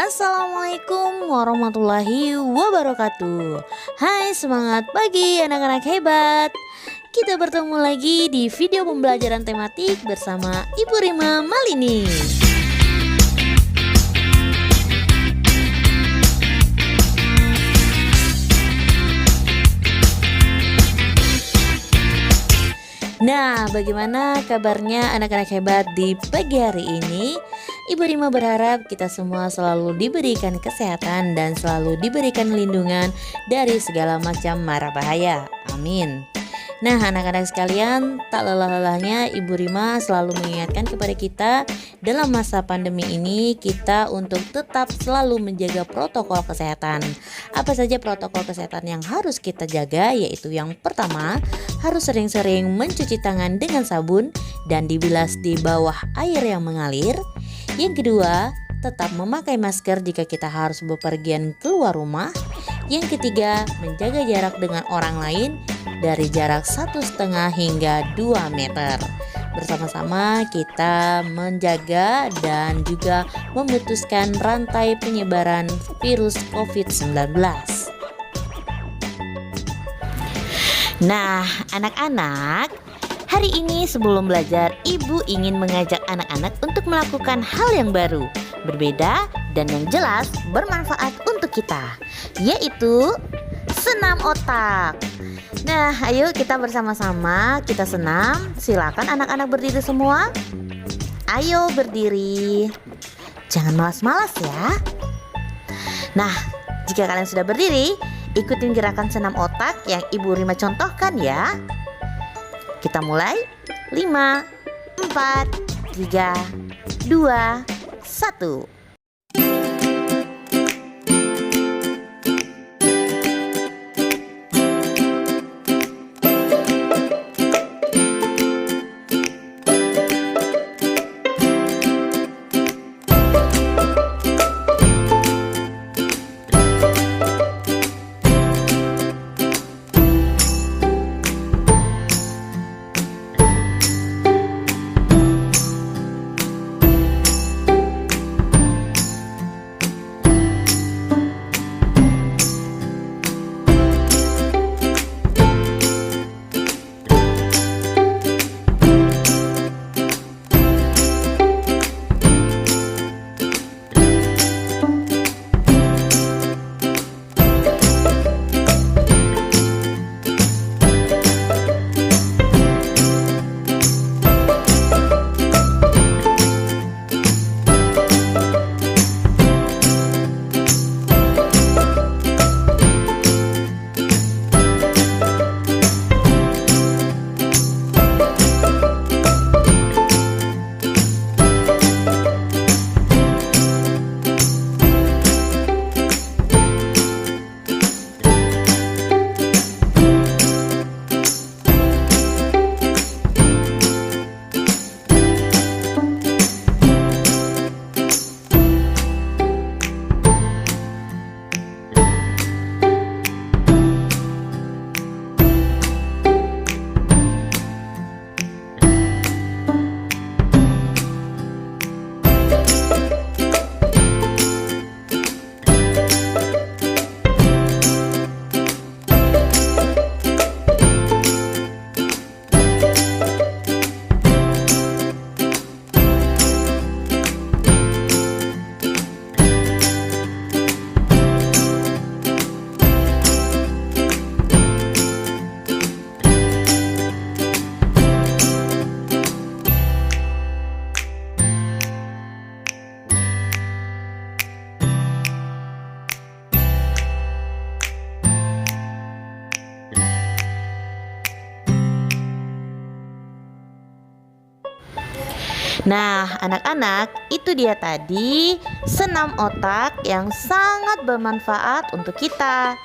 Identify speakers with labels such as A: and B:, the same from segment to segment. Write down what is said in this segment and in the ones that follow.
A: Assalamualaikum warahmatullahi wabarakatuh. Hai, semangat pagi anak-anak hebat. Kita bertemu lagi di video pembelajaran tematik bersama Ibu Rima Malini. Nah, bagaimana kabarnya anak-anak hebat di pagi hari ini? Ibu Rima berharap kita semua selalu diberikan kesehatan dan selalu diberikan lindungan dari segala macam mara bahaya. Amin. Nah, anak-anak sekalian, tak lelah-lelahnya Ibu Rima selalu mengingatkan kepada kita dalam masa pandemi ini kita untuk tetap selalu menjaga protokol kesehatan. Apa saja protokol kesehatan yang harus kita jaga? Yaitu yang pertama, harus sering-sering mencuci tangan dengan sabun dan dibilas di bawah air yang mengalir. Yang kedua, tetap memakai masker jika kita harus bepergian keluar rumah. Yang ketiga, menjaga jarak dengan orang lain dari jarak 1,5 hingga 2 meter. Bersama-sama kita menjaga dan juga memutuskan rantai penyebaran virus COVID-19. Nah, anak-anak, hari ini sebelum belajar, Ibu ingin mengajak anak-anak untuk melakukan hal yang baru, berbeda dan yang jelas bermanfaat untuk kita, yaitu senam otak. Nah, ayo kita bersama-sama kita senam. Silakan anak-anak berdiri semua. Ayo berdiri. Jangan malas-malas ya. Nah, jika kalian sudah berdiri, ikutin gerakan senam otak yang Ibu Rima contohkan ya. Kita mulai. 5, 4, 3, 2, 1. Nah, anak-anak, itu dia tadi senam otak yang sangat bermanfaat untuk kita,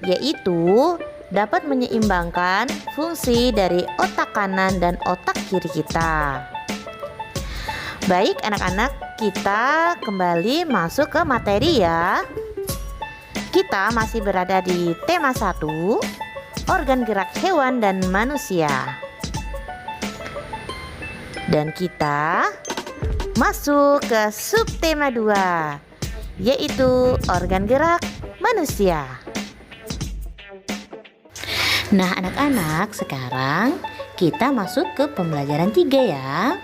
A: yaitu dapat menyeimbangkan fungsi dari otak kanan dan otak kiri kita. Baik anak-anak, kita kembali masuk ke materi ya. Kita masih berada di tema 1, organ gerak hewan dan manusia. Dan kita masuk ke subtema 2, yaitu organ gerak manusia. Nah, anak-anak, sekarang kita masuk ke pembelajaran 3 ya.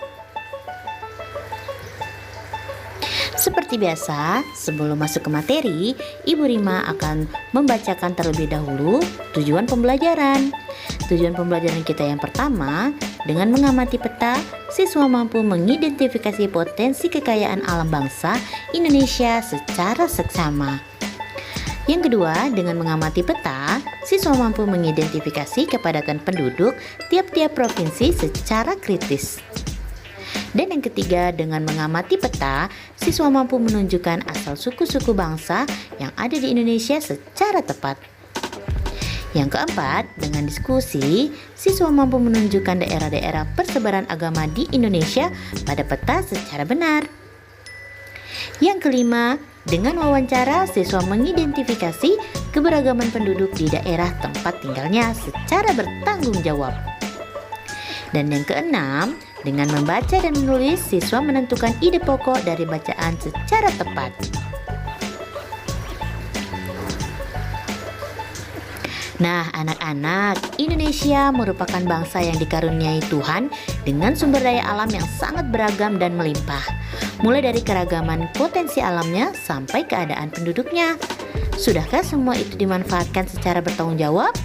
A: Seperti biasa, sebelum masuk ke materi, Ibu Rima akan membacakan terlebih dahulu tujuan pembelajaran. Tujuan pembelajaran kita yang pertama, dengan mengamati peta, siswa mampu mengidentifikasi potensi kekayaan alam bangsa Indonesia secara seksama. Yang kedua, dengan mengamati peta, siswa mampu mengidentifikasi kepadatan penduduk tiap-tiap provinsi secara kritis. Dan yang ketiga, dengan mengamati peta, siswa mampu menunjukkan asal suku-suku bangsa yang ada di Indonesia secara tepat. Yang keempat, dengan diskusi, siswa mampu menunjukkan daerah-daerah persebaran agama di Indonesia pada peta secara benar. Yang kelima, dengan wawancara, siswa mengidentifikasi keberagaman penduduk di daerah tempat tinggalnya secara bertanggung jawab. Dan yang keenam, dengan membaca dan menulis, siswa menentukan ide pokok dari bacaan secara tepat. Nah, anak-anak, Indonesia merupakan bangsa yang dikaruniai Tuhan dengan sumber daya alam yang sangat beragam dan melimpah. Mulai dari keragaman potensi alamnya sampai keadaan penduduknya. Sudahkah semua itu dimanfaatkan secara bertanggung jawab?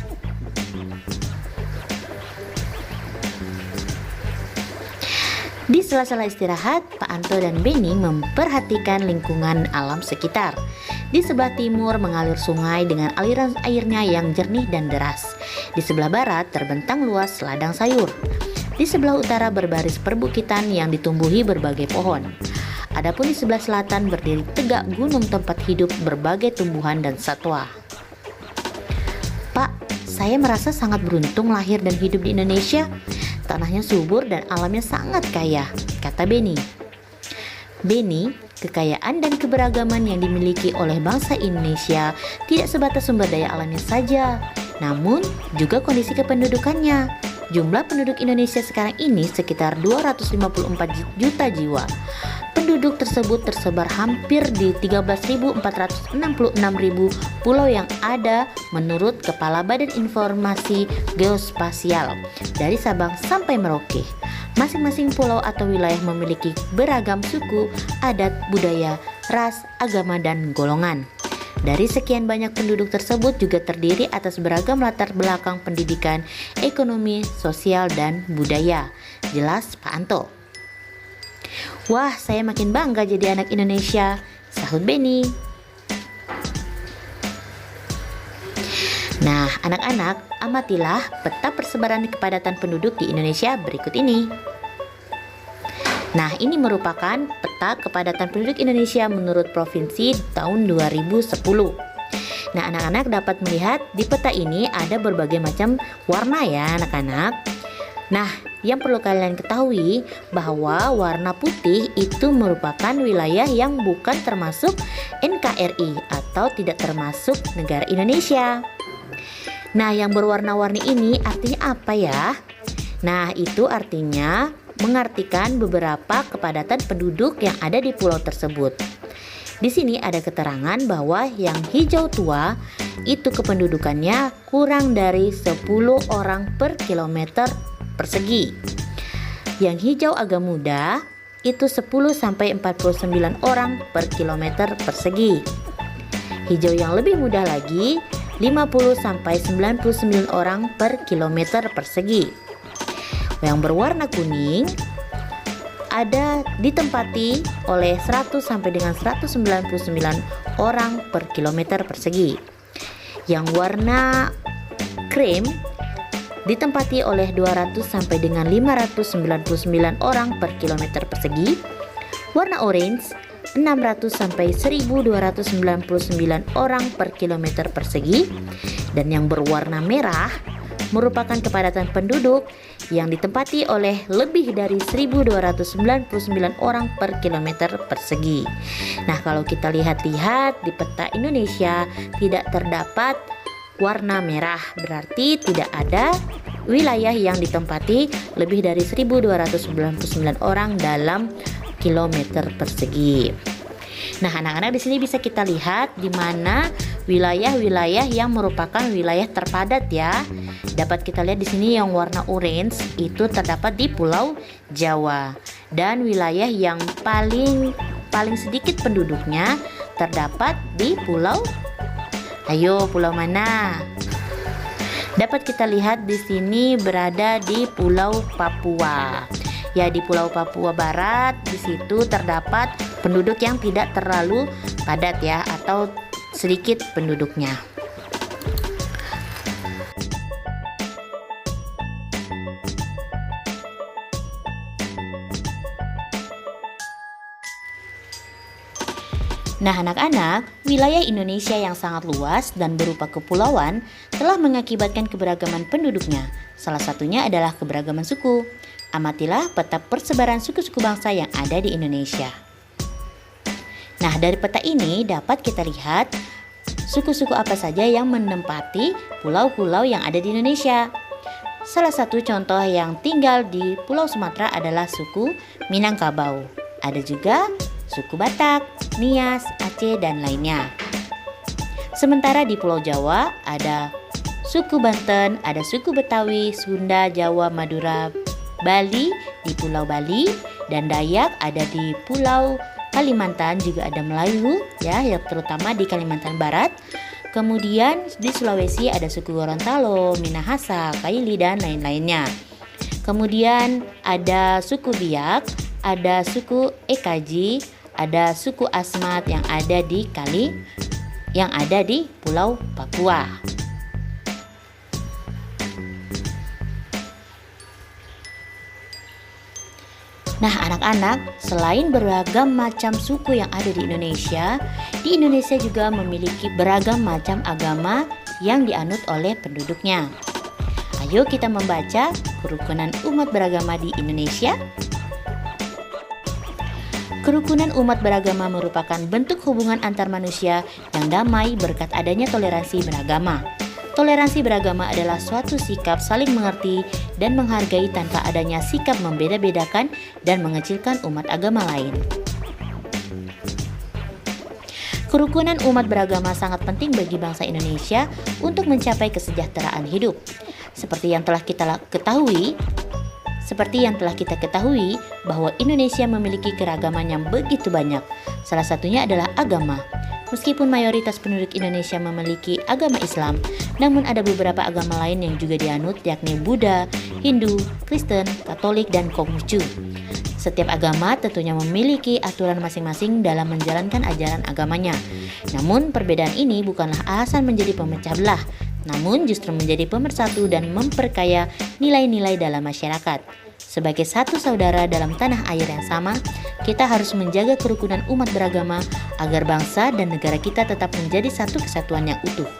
A: Di sela-sela istirahat, Pak Anto dan Beni memperhatikan lingkungan alam sekitar. Di sebelah timur mengalir sungai dengan aliran airnya yang jernih dan deras. Di sebelah barat terbentang luas ladang sayur. Di sebelah utara berbaris perbukitan yang ditumbuhi berbagai pohon. Adapun di sebelah selatan berdiri tegak gunung tempat hidup berbagai tumbuhan dan satwa. Pak, saya merasa sangat beruntung lahir dan hidup di Indonesia. Tanahnya subur dan alamnya sangat kaya, kata Beni. Beni, kekayaan dan keberagaman yang dimiliki oleh bangsa Indonesia tidak sebatas sumber daya alamnya saja, namun juga kondisi kependudukannya. Jumlah penduduk Indonesia sekarang ini sekitar 254 juta jiwa. Penduduk tersebut tersebar hampir di 13.466.000 pulau yang ada menurut Kepala Badan Informasi Geospasial dari Sabang sampai Merauke. Masing-masing pulau atau wilayah memiliki beragam suku, adat, budaya, ras, agama, dan golongan. Dari sekian banyak penduduk tersebut juga terdiri atas beragam latar belakang pendidikan, ekonomi, sosial, dan budaya. Jelas Pak Anto. Wah, saya makin bangga jadi anak Indonesia, sahut Beni. Nah, anak-anak, amatilah peta persebaran kepadatan penduduk di Indonesia berikut ini. Nah, ini merupakan peta kepadatan penduduk Indonesia menurut provinsi tahun 2010. Nah, anak-anak dapat melihat di peta ini ada berbagai macam warna ya, anak-anak. Nah, yang perlu kalian ketahui bahwa warna putih itu merupakan wilayah yang bukan termasuk NKRI atau tidak termasuk negara Indonesia. Nah, yang berwarna-warni ini artinya apa ya? Nah, itu artinya mengartikan beberapa kepadatan penduduk yang ada di pulau tersebut. Di sini ada keterangan bahwa yang hijau tua itu kependudukannya kurang dari 10 orang per kilometer persegi. Yang hijau agak muda itu 10 sampai 49 orang per kilometer persegi. Hijau yang lebih muda lagi 50 sampai 99 orang per kilometer persegi. Yang berwarna kuning ada ditempati oleh 100 sampai dengan 199 orang per kilometer persegi. Yang warna krim ditempati oleh 200 sampai dengan 599 orang per kilometer persegi. Warna orange 600 sampai 1299 orang per kilometer persegi. Dan yang berwarna merah merupakan kepadatan penduduk yang ditempati oleh lebih dari 1299 orang per kilometer persegi. Nah, kalau kita lihat-lihat di peta Indonesia tidak terdapat warna merah, berarti tidak ada wilayah yang ditempati lebih dari 1299 orang dalam kilometer persegi. Nah, anak-anak di sini bisa kita lihat di mana wilayah-wilayah yang merupakan wilayah terpadat ya. Dapat kita lihat di sini yang warna orange itu terdapat di Pulau Jawa, dan wilayah yang paling sedikit penduduknya terdapat di pulau mana? Dapat kita lihat di sini berada di Pulau Papua. Ya, di Pulau Papua Barat, di situ terdapat penduduk yang tidak terlalu padat ya, atau sedikit penduduknya. Nah, anak-anak, wilayah Indonesia yang sangat luas dan berupa kepulauan telah mengakibatkan keberagaman penduduknya. Salah satunya adalah keberagaman suku. Amatilah peta persebaran suku-suku bangsa yang ada di Indonesia. Nah, dari peta ini dapat kita lihat suku-suku apa saja yang menempati pulau-pulau yang ada di Indonesia. Salah satu contoh yang tinggal di Pulau Sumatera adalah suku Minangkabau. Ada juga suku Batak, Nias, Aceh, dan lainnya. Sementara di Pulau Jawa ada suku Banten, ada suku Betawi, Sunda, Jawa, Madura, Bali di Pulau Bali, dan Dayak ada di Pulau Kalimantan, juga ada Melayu ya, yang terutama di Kalimantan Barat. Kemudian di Sulawesi ada suku Gorontalo, Minahasa, Kaili, dan lain-lainnya. Kemudian ada suku Biak, ada suku Ekaji, ada suku Asmat yang ada di Pulau Papua. Nah, anak-anak, selain beragam macam suku yang ada di Indonesia juga memiliki beragam macam agama yang dianut oleh penduduknya. Ayo kita membaca kerukunan umat beragama di Indonesia. Kerukunan umat beragama merupakan bentuk hubungan antar manusia yang damai berkat adanya toleransi beragama. Toleransi beragama adalah suatu sikap saling mengerti dan menghargai tanpa adanya sikap membeda-bedakan dan mengecilkan umat agama lain. Kerukunan umat beragama sangat penting bagi bangsa Indonesia untuk mencapai kesejahteraan hidup. Seperti yang telah kita ketahui bahwa Indonesia memiliki keragaman yang begitu banyak. Salah satunya adalah agama. Meskipun mayoritas penduduk Indonesia memiliki agama Islam, namun ada beberapa agama lain yang juga dianut, yakni Buddha, Hindu, Kristen, Katolik, dan Konghucu. Setiap agama tentunya memiliki aturan masing-masing dalam menjalankan ajaran agamanya. Namun perbedaan ini bukanlah alasan menjadi pemecah belah, namun justru menjadi pemersatu dan memperkaya nilai-nilai dalam masyarakat. Sebagai satu saudara dalam tanah air yang sama, kita harus menjaga kerukunan umat beragama agar bangsa dan negara kita tetap menjadi satu kesatuan yang utuh.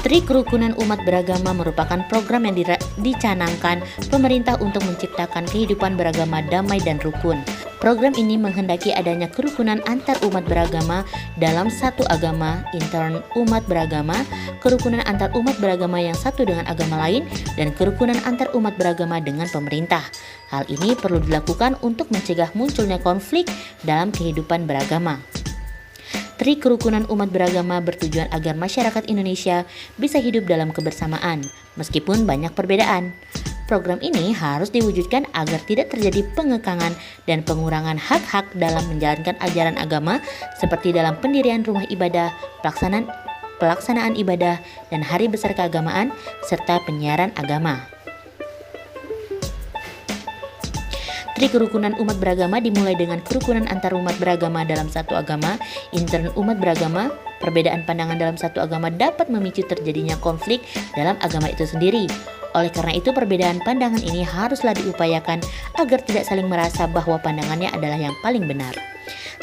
A: Tri Kerukunan Umat Beragama merupakan program yang dicanangkan pemerintah untuk menciptakan kehidupan beragama damai dan rukun. Program ini menghendaki adanya kerukunan antar umat beragama dalam satu agama, intern umat beragama, kerukunan antar umat beragama yang satu dengan agama lain, dan kerukunan antar umat beragama dengan pemerintah. Hal ini perlu dilakukan untuk mencegah munculnya konflik dalam kehidupan beragama. Tri Kerukunan Umat Beragama bertujuan agar masyarakat Indonesia bisa hidup dalam kebersamaan, meskipun banyak perbedaan. Program ini harus diwujudkan agar tidak terjadi pengekangan dan pengurangan hak-hak dalam menjalankan ajaran agama, seperti dalam pendirian rumah ibadah, pelaksanaan ibadah, dan hari besar keagamaan, serta penyiaran agama. Tri Kerukunan Umat Beragama dimulai dengan kerukunan antar umat beragama dalam satu agama, intern umat beragama. Perbedaan pandangan dalam satu agama dapat memicu terjadinya konflik dalam agama itu sendiri. Oleh karena itu, perbedaan pandangan ini haruslah diupayakan agar tidak saling merasa bahwa pandangannya adalah yang paling benar.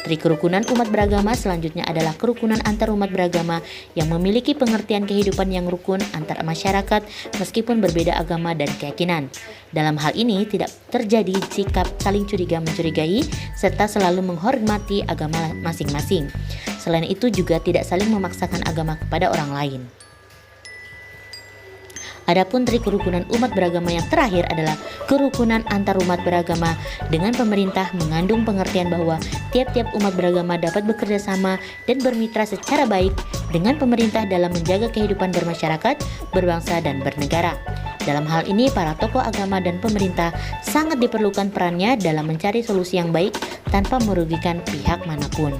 A: Tri Kerukunan Umat Beragama selanjutnya adalah kerukunan antar umat beragama yang memiliki pengertian kehidupan yang rukun antar masyarakat meskipun berbeda agama dan keyakinan. Dalam hal ini tidak terjadi sikap saling curiga-mencurigai serta selalu menghormati agama masing-masing. Selain itu juga tidak saling memaksakan agama kepada orang lain. Adapun dari kerukunan umat beragama yang terakhir adalah kerukunan antar umat beragama dengan pemerintah, mengandung pengertian bahwa tiap-tiap umat beragama dapat bekerja sama dan bermitra secara baik dengan pemerintah dalam menjaga kehidupan bermasyarakat, berbangsa, dan bernegara. Dalam hal ini, para tokoh agama dan pemerintah sangat diperlukan perannya dalam mencari solusi yang baik tanpa merugikan pihak manapun.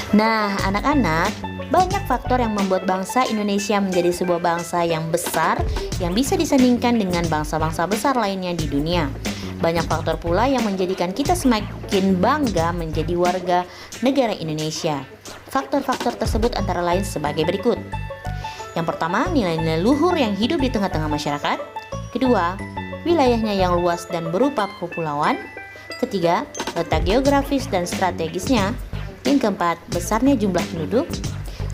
A: Nah, anak-anak, banyak faktor yang membuat bangsa Indonesia menjadi sebuah bangsa yang besar yang bisa disandingkan dengan bangsa-bangsa besar lainnya di dunia. Banyak faktor pula yang menjadikan kita semakin bangga menjadi warga negara Indonesia. Faktor-faktor tersebut antara lain sebagai berikut. Yang pertama, nilai-nilai luhur yang hidup di tengah-tengah masyarakat. Kedua, wilayahnya yang luas dan berupa kepulauan. Ketiga, letak geografis dan strategisnya. Yang keempat, besarnya jumlah penduduk.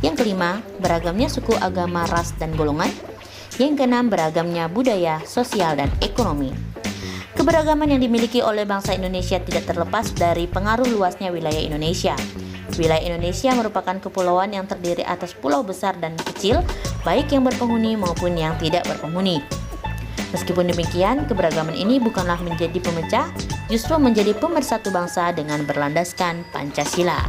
A: Yang kelima, beragamnya suku, agama, ras, dan golongan. Yang keenam, beragamnya budaya, sosial, dan ekonomi. Keberagaman yang dimiliki oleh bangsa Indonesia tidak terlepas dari pengaruh luasnya wilayah Indonesia. Wilayah Indonesia merupakan kepulauan yang terdiri atas pulau besar dan kecil, baik yang berpenghuni maupun yang tidak berpenghuni. Meskipun demikian, keberagaman ini bukanlah menjadi pemecah, justru menjadi pemersatu bangsa dengan berlandaskan Pancasila.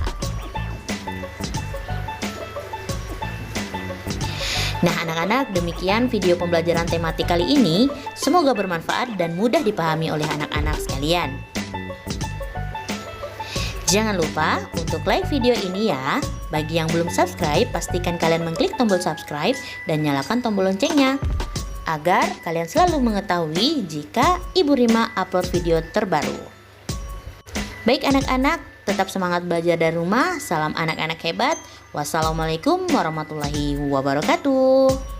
A: Nah anak-anak, demikian video pembelajaran tematik kali ini. Semoga bermanfaat dan mudah dipahami oleh anak-anak sekalian. Jangan lupa untuk like video ini ya. Bagi yang belum subscribe, pastikan kalian mengklik tombol subscribe dan nyalakan tombol loncengnya, agar kalian selalu mengetahui jika Ibu Rima upload video terbaru. Baik anak-anak, tetap semangat belajar dari rumah. Salam anak-anak hebat. Wassalamualaikum warahmatullahi wabarakatuh.